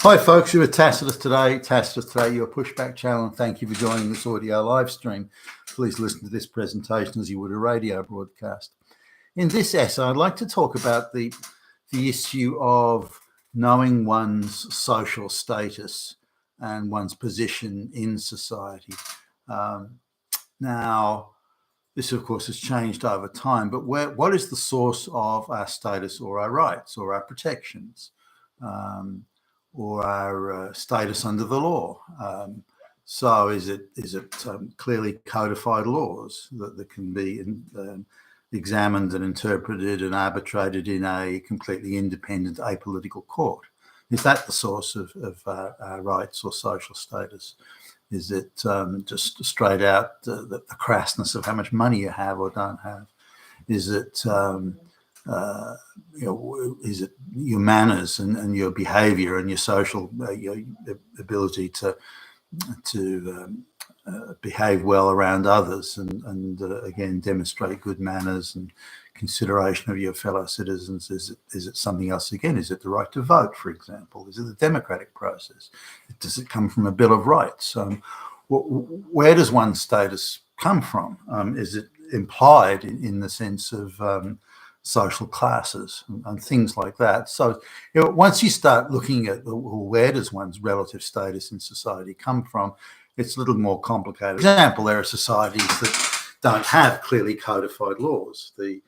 Hi folks, you're with Tacitus today, your pushback channel, and thank you for joining this audio live stream. Please listen to this presentation as you would a radio broadcast. In this essay, I'd like to talk about the issue of knowing one's social status and one's position in society. Now, this of course has changed over time, but what is the source of our status or our rights or our protections? Or our status under the law. So is it clearly codified laws that can be examined and interpreted and arbitrated in a completely independent, apolitical court? Is that the source of our rights or social status? Is it just straight out the crassness of how much money you have or don't have? Is it is it your manners and your behaviour and your social your ability to behave well around others and again demonstrate good manners and consideration of your fellow citizens? Is it something else again? Is it the right to vote, for example? Is it the democratic process? Does it come from a Bill of Rights? Where does one's status come from? Is it implied in the sense of social classes and things like that? So once you start looking at where does one's relative status in society come from, it's a little more complicated. For example, there are societies that don't have clearly codified laws. The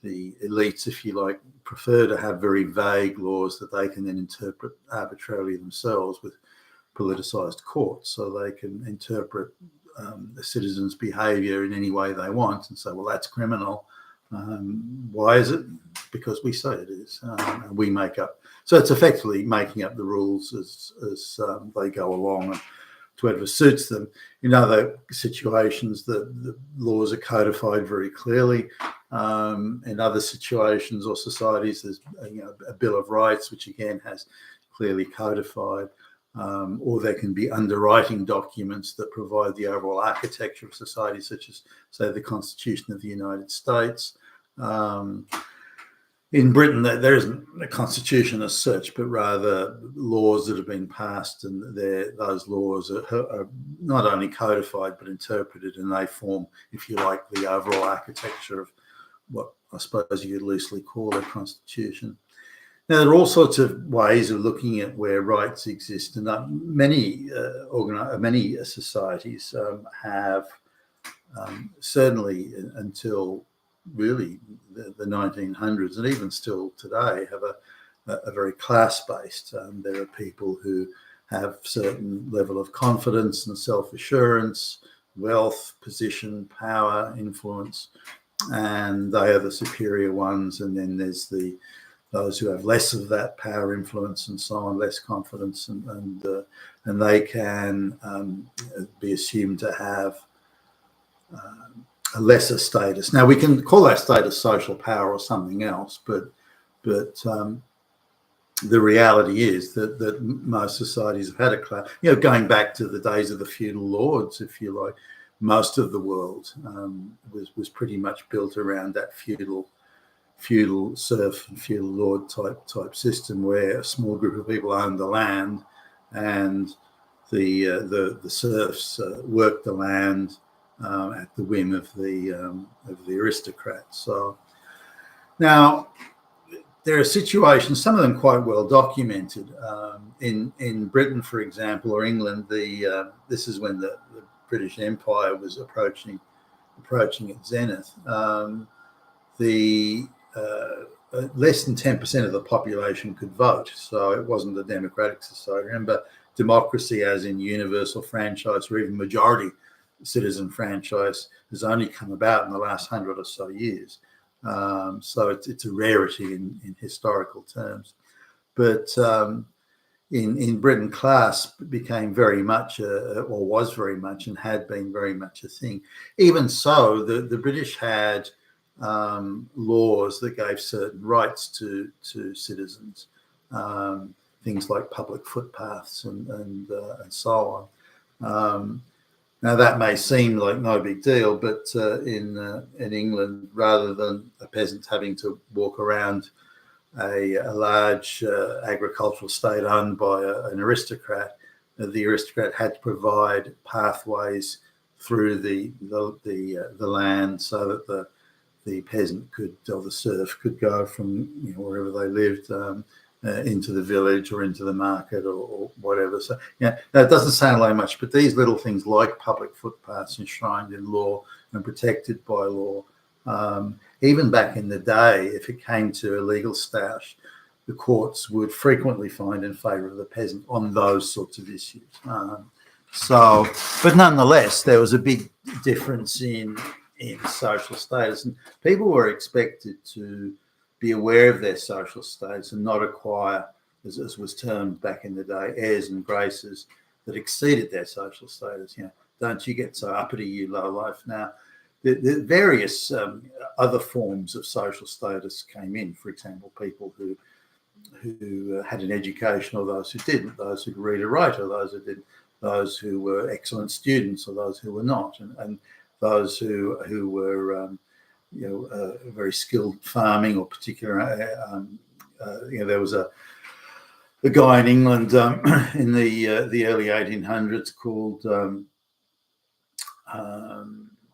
elites, if you like, prefer to have very vague laws that they can then interpret arbitrarily themselves with politicized courts, so they can interpret the citizens' behavior in any way they want and say, well, that's criminal. Why is it? Because we say it is. We make up. So it's effectively making up the rules as they go along and to whatever suits them. In other situations, the laws are codified very clearly. In other situations or societies, there's a Bill of Rights, which again has clearly codified. Or there can be underwriting documents that provide the overall architecture of society, such as, say, the Constitution of the United States. In Britain, there isn't a constitution as such, but rather laws that have been passed, and those laws are not only codified but interpreted, and they form, if you like, the overall architecture of what I suppose you could loosely call a constitution. Now, there are all sorts of ways of looking at where rights exist, and many societies have, certainly until really the 1900s, and even still today, have a very class-based. There are people who have certain level of confidence and self-assurance, wealth, position, power, influence, and they are the superior ones. And then there's those who have less of that power, influence, and so on, less confidence, and they can be assumed to have a lesser status. Now, we can call that status social power or something else, but the reality is that most societies have had a class. Going back to the days of the feudal lords, if you like, most of the world was pretty much built around that feudal serf and feudal lord type system, where a small group of people owned the land, and the serfs worked the land at the whim of the aristocrats. So now there are situations, some of them quite well documented, in Britain, for example, or England. This is when the British Empire was approaching its zenith. Less than 10% of the population could vote, so it wasn't a democratic society. Remember, democracy, as in universal franchise or even majority citizen franchise, has only come about in the last 100 or so years. So it's a rarity in historical terms. But in Britain, class became very much, or was very much, and had been very much a thing. Even so, the British had laws that gave certain rights to citizens, things like public footpaths and so on. Now, that may seem like no big deal, but in England, rather than a peasant having to walk around a large agricultural state owned by an aristocrat, the aristocrat had to provide pathways through the land so that the peasant could, or the serf could go from wherever they lived into the village or into the market or whatever. So that doesn't sound like much, but these little things like public footpaths enshrined in law and protected by law. Even back in the day, if it came to illegal stoush, the courts would frequently find in favour of the peasant on those sorts of issues. But nonetheless, there was a big difference in social status, and people were expected to be aware of their social status and not acquire, as was termed back in the day, airs and graces that exceeded their social status. Don't you get so uppity, you low life. Now, the various other forms of social status came in. For example, people who had an education or those who didn't, those who could read or write or those who didn't, those who were excellent students or those who were not, and those who were very skilled farming or particular. There was a guy in England in the early 1800s called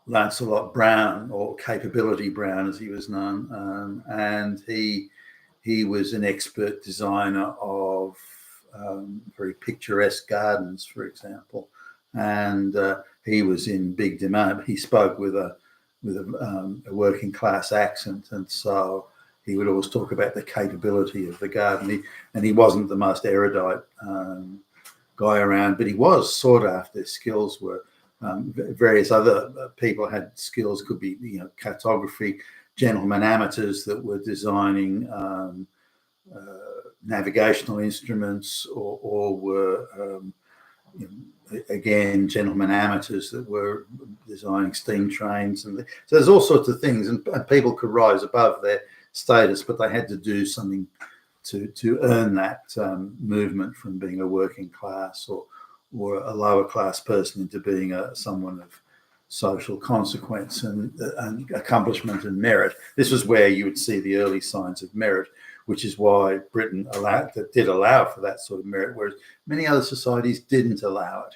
Lancelot Brown, or Capability Brown as he was known, and he was an expert designer of very picturesque gardens, for example, and he was in big demand. He spoke with a working class accent, and so he would always talk about the capability of the garden. He wasn't the most erudite guy around, but he was sought after. His skills were various other people had skills. Could be cartography, gentlemen amateurs that were designing navigational instruments, or were again gentlemen amateurs that were designing steam trains, and so there's all sorts of things, and people could rise above their status, but they had to do something to earn that movement from being a working class or a lower class person into being someone of social consequence and accomplishment and merit. This was where you would see the early signs of merit, which is why Britain did allow for that sort of merit, whereas many other societies didn't allow it.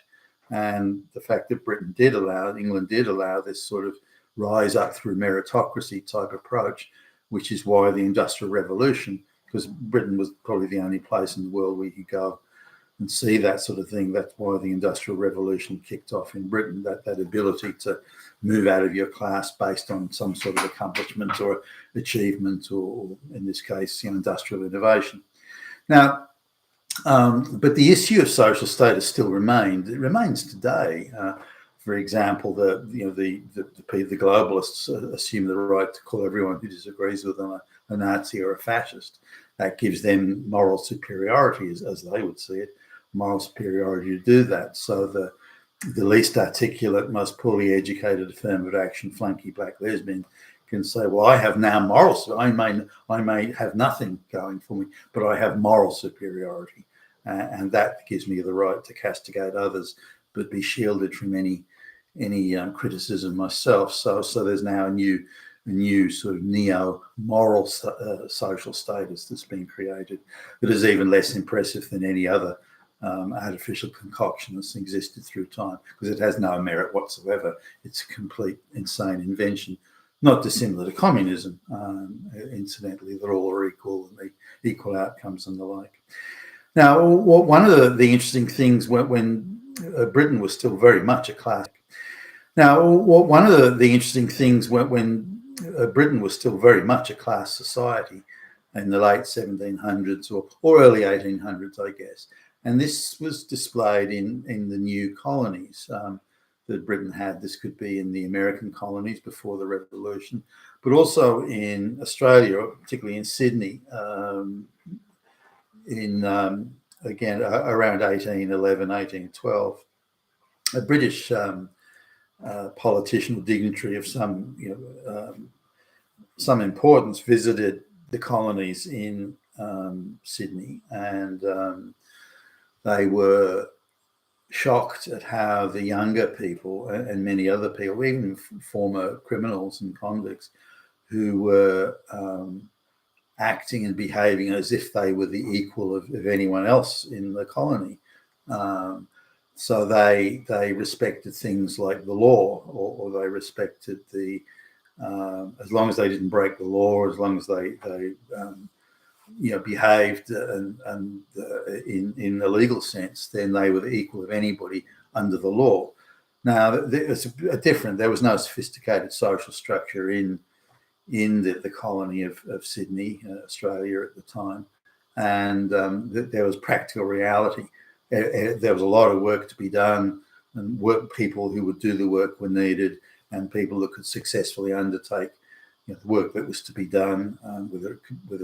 And the fact that Britain did allow it, England did allow this sort of rise up through meritocracy type approach, which is why the Industrial Revolution, because Britain was probably the only place in the world where you could go and see that sort of thing. That's why the Industrial Revolution kicked off in Britain, that ability to move out of your class based on some sort of accomplishment or achievement, or in this case, industrial innovation. Now, but the issue of social status still remained. It remains today. For example, the globalists assume the right to call everyone who disagrees with them a Nazi or a fascist. That gives them moral superiority, as they would see it, moral superiority to do that. So the least articulate, most poorly educated affirmative action flunky black lesbian can say, well, I have now moral, I may have nothing going for me, but I have moral superiority. And that gives me the right to castigate others, but be shielded from any criticism myself. So there's now a new sort of neo-moral social status that's been created that is even less impressive than any other artificial concoction that's existed through time, because it has no merit whatsoever. It's a complete insane invention, not dissimilar to communism, incidentally, that all are equal and the equal outcomes and the like. Now, one of the interesting things when Britain was still very much a class. Now, one of the interesting things when Britain was still very much a class society in the late 1700s or early 1800s, I guess. And this was displayed in the new colonies that Britain had. This could be in the American colonies before the Revolution, but also in Australia, particularly in Sydney, again, around 1811, 1812. A British politician or dignitary of some importance visited the colonies in Sydney, and they were shocked at how the younger people and many other people, even former criminals and convicts, who were acting and behaving as if they were the equal of anyone else in the colony. So they respected things like the law, or they respected the as long as they didn't break the law, as long as they behaved in the legal sense, then they were the equal of anybody under the law. Now, it's different. There was no sophisticated social structure in the colony of Sydney, Australia at the time, and there was practical reality. There was a lot of work to be done, and people who would do the work were needed, and people that could successfully undertake the work that was to be done, whether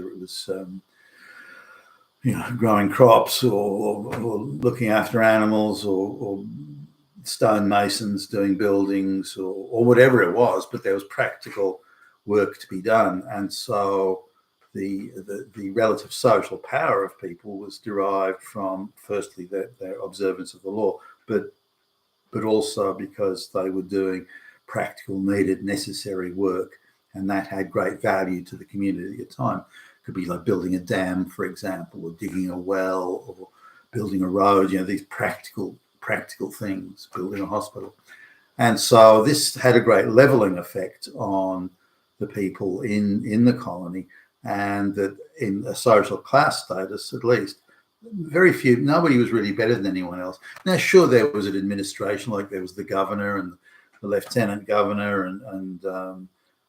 it was growing crops or looking after animals or stonemasons doing buildings or whatever it was, but there was practical work to be done. And so the relative social power of people was derived from, firstly, their observance of the law, but also because they were doing practical, needed, necessary work, and that had great value to the community at the time. It could be like building a dam, for example, or digging a well, or building a road, these practical things, building a hospital. And so this had a great leveling effect on the people in the colony, and that in a social class status, at least, nobody was really better than anyone else. Now, sure, there was an administration, like there was the governor and the lieutenant governor, and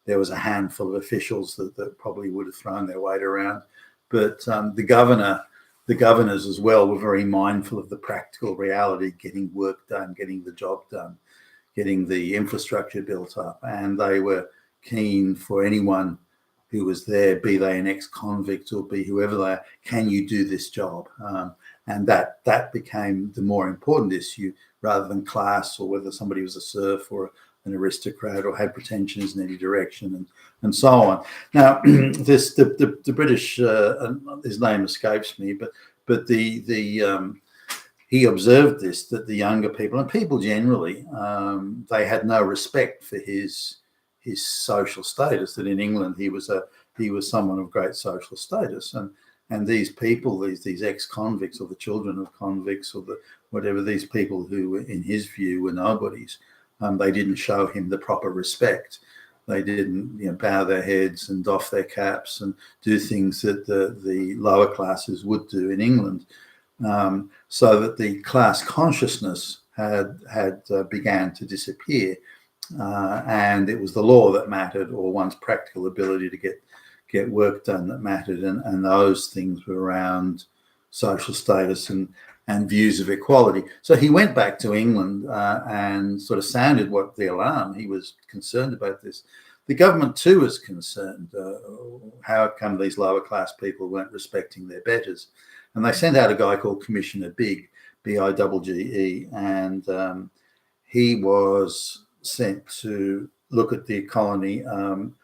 there was a handful of officials that probably would have thrown their weight around. But the governors as well were very mindful of the practical reality, getting work done, getting the job done, getting the infrastructure built up. And they were keen for anyone who was there, be they an ex-convict or be whoever they are, can you do this job? And that became the more important issue, rather than class, or whether somebody was a serf or an aristocrat or had pretensions in any direction, and so on. Now, the British, his name escapes me, but he observed this, that the younger people, and people generally, they had no respect for his social status. That in England he was someone of great social status, and these people, these ex-convicts or the children of convicts or whatever, these people who in his view were nobodies, they didn't show him the proper respect. They didn't bow their heads and doff their caps and do things that the lower classes would do in England, so that the class consciousness had began to disappear. And it was the law that mattered, or one's practical ability to get work done that mattered, and those things were around social status and views of equality. So he went back to England and sort of sounded the alarm. He was concerned about this. The government too was concerned. How come these lower class people weren't respecting their betters? And they sent out a guy called Commissioner Bigge, B-I-G-G-E, and he was sent to look at the colony and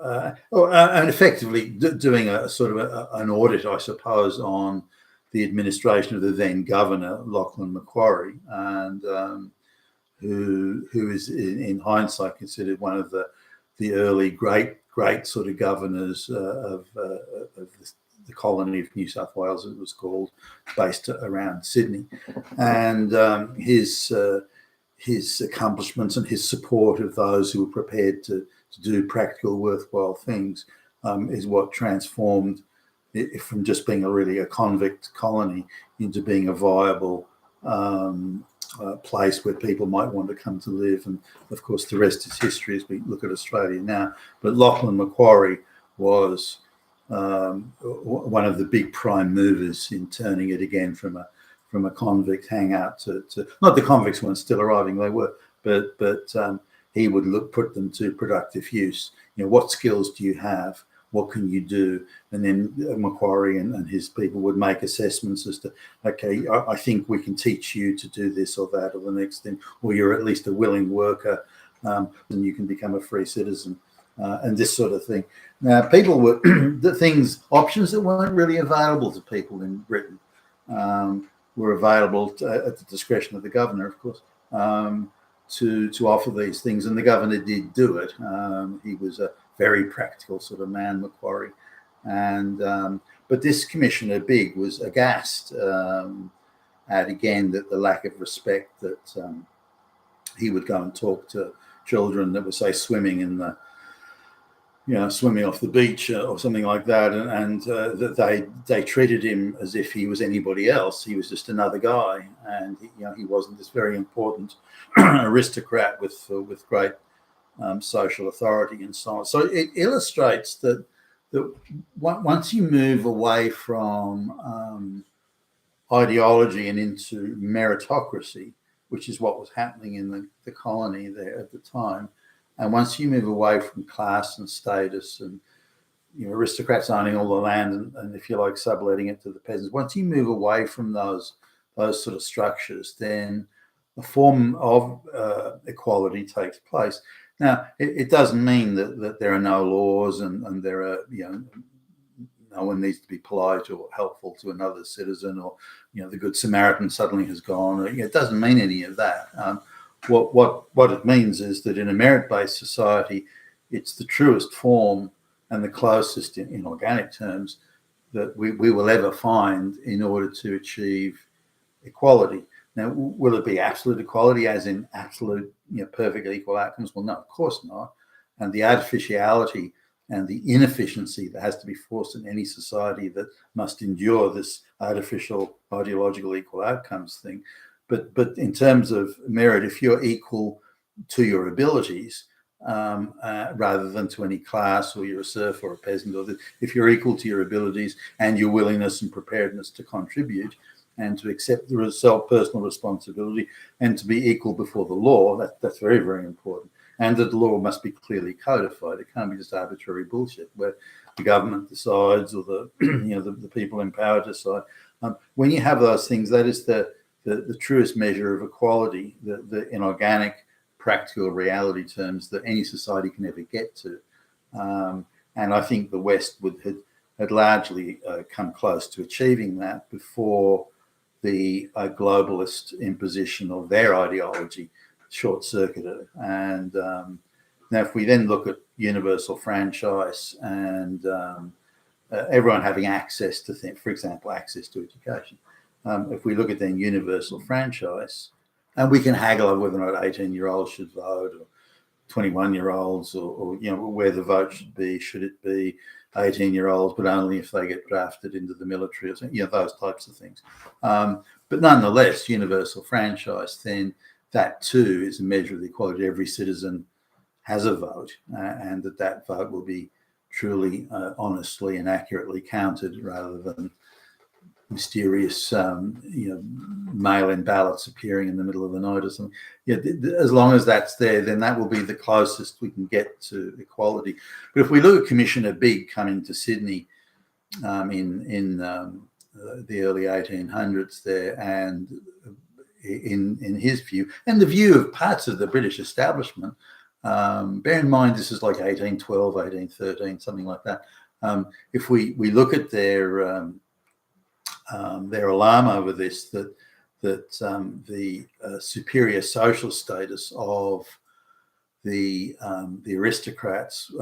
effectively doing a sort of an audit, I suppose, on the administration of the then governor, Lachlan Macquarie, and who is in hindsight considered one of the early great sort of governors of the colony of New South Wales, it was called, based around Sydney, and his accomplishments and his support of those who were prepared to do practical, worthwhile things is what transformed it from just being a convict colony into being a viable place where people might want to come to live. And of course, the rest is history as we look at Australia now. But Lachlan Macquarie was one of the big prime movers in turning it again from a convict hangout to not the convicts weren't still arriving, they were, but he would put them to productive use. What skills do you have? What can you do? And then Macquarie and his people would make assessments as to, okay, I think we can teach you to do this or that or the next thing, or you're at least a willing worker, and you can become a free citizen, and this sort of thing. Now, people were options that weren't really available to people in Britain were available at the discretion of the governor, of course, to offer these things, and the governor did do it. He was a very practical sort of man, Macquarie, And but this Commissioner Big was aghast at, again, that the lack of respect that he would go and talk to children that were, say, swimming in the, swimming off the beach or something like that, and that they treated him as if he was anybody else. He was just another guy, and he wasn't this very important aristocrat with great social authority and so on. So it illustrates that once you move away from ideology and into meritocracy, which is what was happening in the colony there at the time, and once you move away from class and status and aristocrats owning all the land and if you like subletting it to the peasants, once you move away from those sort of structures, then a form of equality takes place. Now, it doesn't mean that there are no laws and there are, no one needs to be polite or helpful to another citizen, or, the Good Samaritan suddenly has gone. It doesn't mean any of that. What it means is that in a merit-based society, it's the truest form and the closest in organic terms that we will ever find in order to achieve equality. Now, will it be absolute equality, as in absolute, perfectly equal outcomes? Well, no, of course not. And the artificiality and the inefficiency that has to be forced in any society that must endure this artificial ideological equal outcomes thing. But in terms of merit, if you're equal to your abilities, rather than to any class, or you're a serf or a peasant, or if you're equal to your abilities and your willingness and preparedness to contribute and to accept the personal responsibility and to be equal before the law, that's very, very important. And that the law must be clearly codified. It can't be just arbitrary bullshit where the government decides or the people in power decide. When you have those things, that is the truest measure of equality, the inorganic, practical reality terms that any society can ever get to. And I think the West had largely come close to achieving that before the globalist imposition of their ideology short-circuited. And now if we then look at universal franchise and everyone having access to things, for example, access to education, if we look at then universal franchise, and we can haggle over whether or not 18-year-olds should vote, or 21-year-olds, or where the vote should it be 18-year-olds, but only if they get drafted into the military, or something, those types of things. But nonetheless, universal franchise, then that too is a measure of the equality. Every citizen has a vote, and that vote will be truly, honestly, and accurately counted, rather than mysterious, mail-in ballots appearing in the middle of the night or something. As long as that's there, then that will be the closest we can get to equality. But if we look at Commissioner Big coming to Sydney in the early 1800s there, and in his view, and the view of parts of the British establishment, bear in mind this is like 1812, 1813, something like that. If we look at their alarm over this, that the superior social status of the aristocrats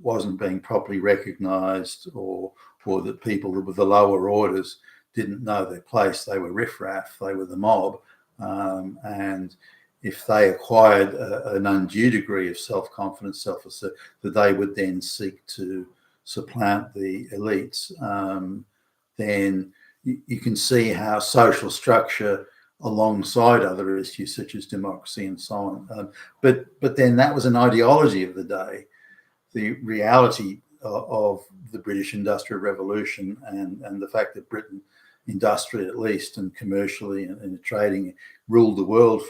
wasn't being properly recognised, or that people with the lower orders didn't know their place. They were riffraff, they were the mob, and if they acquired an undue degree of self-confidence, self-assertion, that they would then seek to supplant the elites, then you can see how social structure alongside other issues such as democracy and so on. But then that was an ideology of the day. The reality of the British Industrial Revolution and the fact that Britain, industrially at least and commercially and trading, ruled the world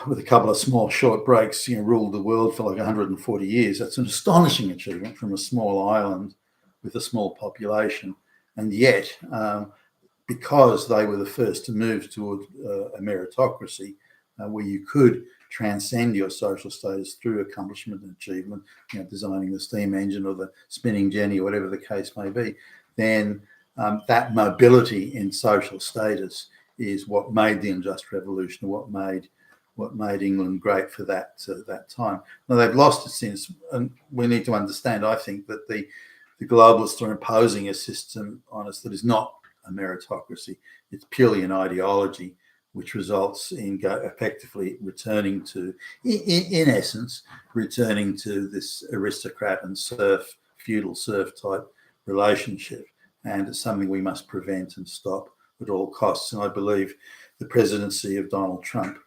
with a couple of small short breaks, ruled the world for like 140 years. That's an astonishing achievement from a small island with a small population. And yet, because they were the first to move toward a meritocracy, where you could transcend your social status through accomplishment and achievement, designing the steam engine or the spinning jenny or whatever the case may be, then that mobility in social status is what made the Industrial Revolution, what what made England great for that time. Now, they've lost it since, and we need to understand, I think, that the globalists are imposing a system on us that is not a meritocracy. It's purely an ideology, which results in effectively returning to, in essence, returning to this aristocrat and serf, feudal serf type relationship. And it's something we must prevent and stop at all costs. And I believe the presidency of Donald Trump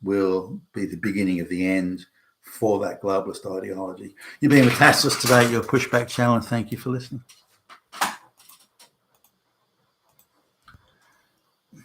will be the beginning of the end for that globalist ideology. You've been with Tasseless today, your Pushback channel, and thank you for listening.